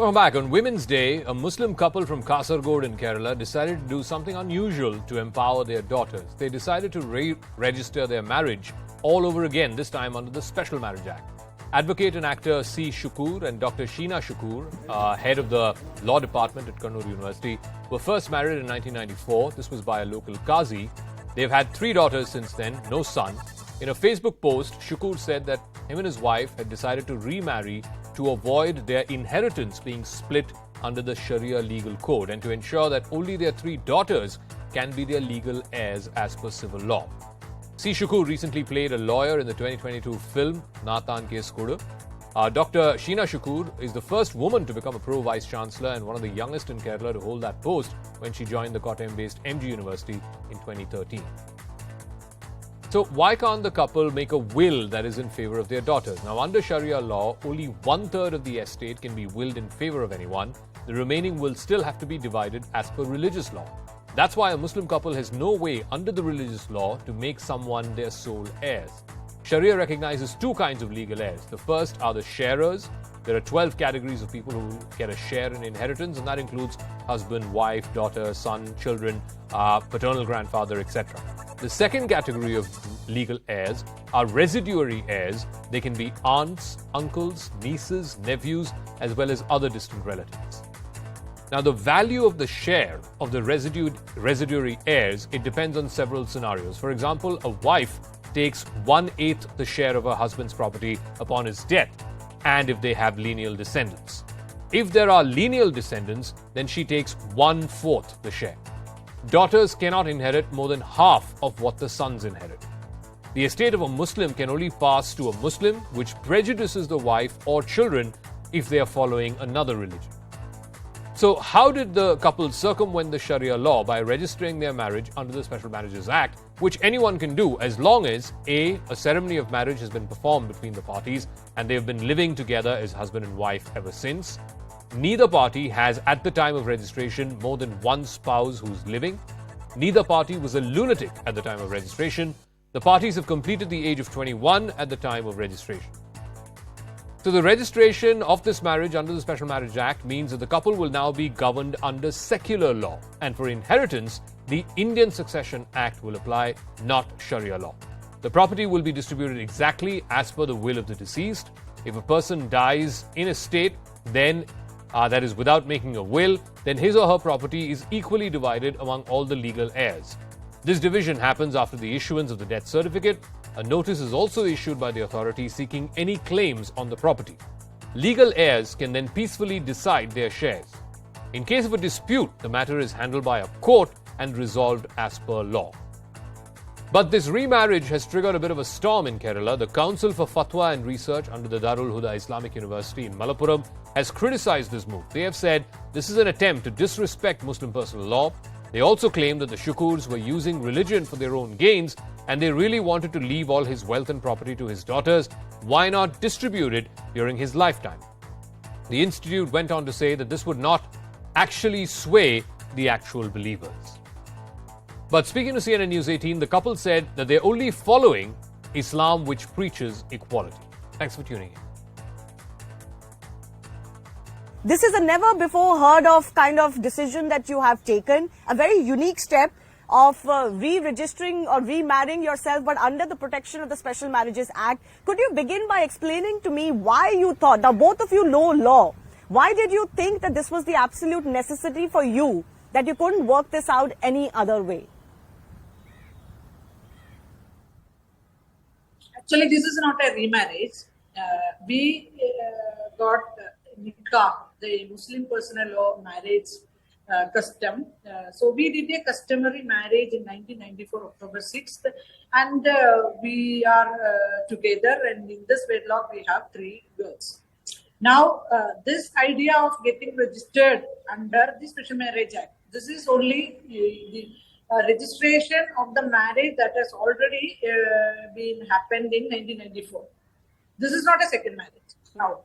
Welcome back. On Women's Day, a Muslim couple from Kasaragod in Kerala decided to do something unusual to empower their daughters. They decided to re-register their marriage all over again, this time under the Special Marriage Act. Advocate and actor C Shukkur and Dr. Sheena Shukkur, head of the law department at Kannur University, were first married in 1994. This was by a local Qazi. They've had 3 daughters since then, no son. In a Facebook post, Shukkur said that him and his wife had decided to remarry to avoid their inheritance being split under the Sharia legal code and to ensure that only their 3 daughters can be their legal heirs as per civil law. C Shukkur recently played a lawyer in the 2022 film Nathan Ke Skudu. Dr. Sheena Shukkur is the first woman to become a pro-vice chancellor and one of the youngest in Kerala to hold that post when she joined the Kottayam-based MG University in 2013. So why can't the couple make a will that is in favor of their daughters? Now, under Sharia law, only 1/3 of the estate can be willed in favor of anyone. The remaining will still have to be divided as per religious law. That's why a Muslim couple has no way under the religious law to make someone their sole heirs. Sharia recognizes 2 kinds of legal heirs. The first are the sharers. There are 12 categories of people who get a share in inheritance, and that includes husband, wife, daughter, son, children, paternal grandfather, etc. The second category of legal heirs are residuary heirs. They can be aunts, uncles, nieces, nephews, as well as other distant relatives. Now, the value of the share of the residuary heirs, it depends on several scenarios. For example, a wife takes 1/8 the share of her husband's property upon his death, and if they have lineal descendants. If there are lineal descendants, then she takes 1/4 the share. Daughters cannot inherit more than half of what the sons inherit. The estate of a Muslim can only pass to a Muslim, which prejudices the wife or children if they are following another religion. So how did the couple circumvent the Sharia law? By registering their marriage under the Special Marriages Act, which anyone can do as long as a ceremony of marriage has been performed between the parties and they have been living together as husband and wife ever since. Neither party has, at the time of registration, more than one spouse who's living. Neither party was a lunatic at the time of registration. The parties have completed the age of 21 at the time of registration. So the registration of this marriage under the Special Marriage Act means that the couple will now be governed under secular law. And for inheritance, the Indian Succession Act will apply, not Sharia law. The property will be distributed exactly as per the will of the deceased. If a person dies in a state, then that is without making a will, then his or her property is equally divided among all the legal heirs. This division happens after the issuance of the death certificate. A notice is also issued by the authority seeking any claims on the property. Legal heirs can then peacefully decide their shares. In case of a dispute, the matter is handled by a court and resolved as per law. But this remarriage has triggered a bit of a storm in Kerala. The Council for Fatwa and Research under the Darul Huda Islamic University in Malappuram has criticized this move. They have said this is an attempt to disrespect Muslim personal law. They also claim that the Shukurs were using religion for their own gains and they really wanted to leave all his wealth and property to his daughters. Why not distribute it during his lifetime? The institute went on to say that this would not actually sway the actual believers. But speaking to CNN News 18, the couple said that they're only following Islam, which preaches equality. Thanks for tuning in. This is a never before heard of kind of decision that you have taken, a very unique step of re-registering or remarrying yourself, but under the protection of the Special Marriages Act. Could you begin by explaining to me why you thought, now both of you know law, why did you think that this was the absolute necessity for you, that you couldn't work this out any other way? Actually, this is not a remarriage. We got nikah, the Muslim personal law marriage custom. So we did a customary marriage in 1994, October 6th, and we are together, and in this wedlock we have 3 girls. Now, this idea of getting registered under the Special Marriage Act, this is only the registration of the marriage that has already been happened in 1994. This is not a second marriage. Now,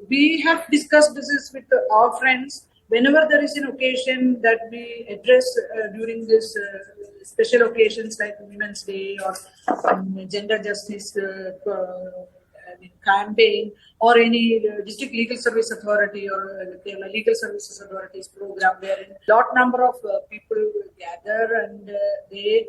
we have discussed this with our friends. Whenever there is an occasion that we address during this special occasions like Women's Day or gender justice campaign or any district legal service authority or legal services authorities program wherein lot number of people gather and they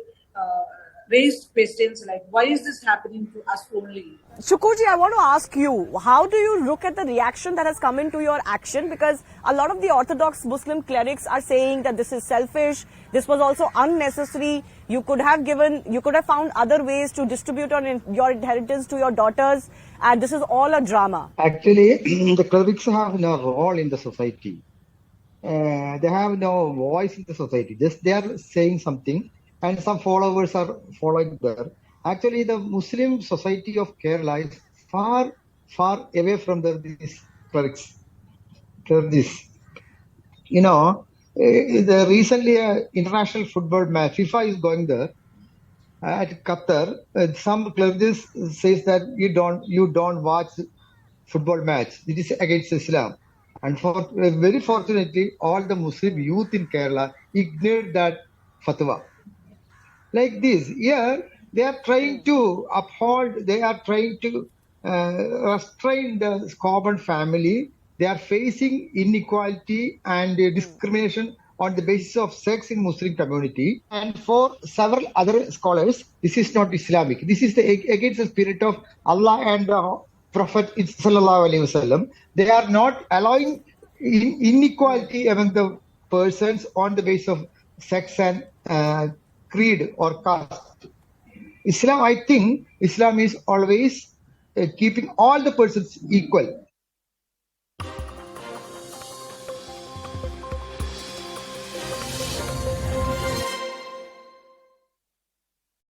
raised questions like, why is this happening to us only? Shukkurji, I want to ask you, how do you look at the reaction that has come into your action? Because a lot of the Orthodox Muslim clerics are saying that this is selfish, this was also unnecessary, you could have found other ways to distribute your inheritance to your daughters, and this is all a drama. Actually, the clerics have no role in the society. They have no voice in the society. Just they are saying something, and some followers are following there. Actually, the Muslim society of Kerala is far, far away from these clerics. You know, recently international football match, FIFA is going there at Qatar. Some clerics says that you don't watch football match. It is against Islam. And very fortunately, all the Muslim youth in Kerala ignored that fatwa. Like this, here they are trying to uphold, they are trying to restrain the common family. They are facing inequality and discrimination on the basis of sex in Muslim community. And for several other scholars, this is not Islamic. This is against the spirit of Allah and Prophet Sallallahu Alaihi Wasallam. They are not allowing inequality among the persons on the basis of sex and creed or caste. Islam, I think, Islam is always keeping all the persons equal.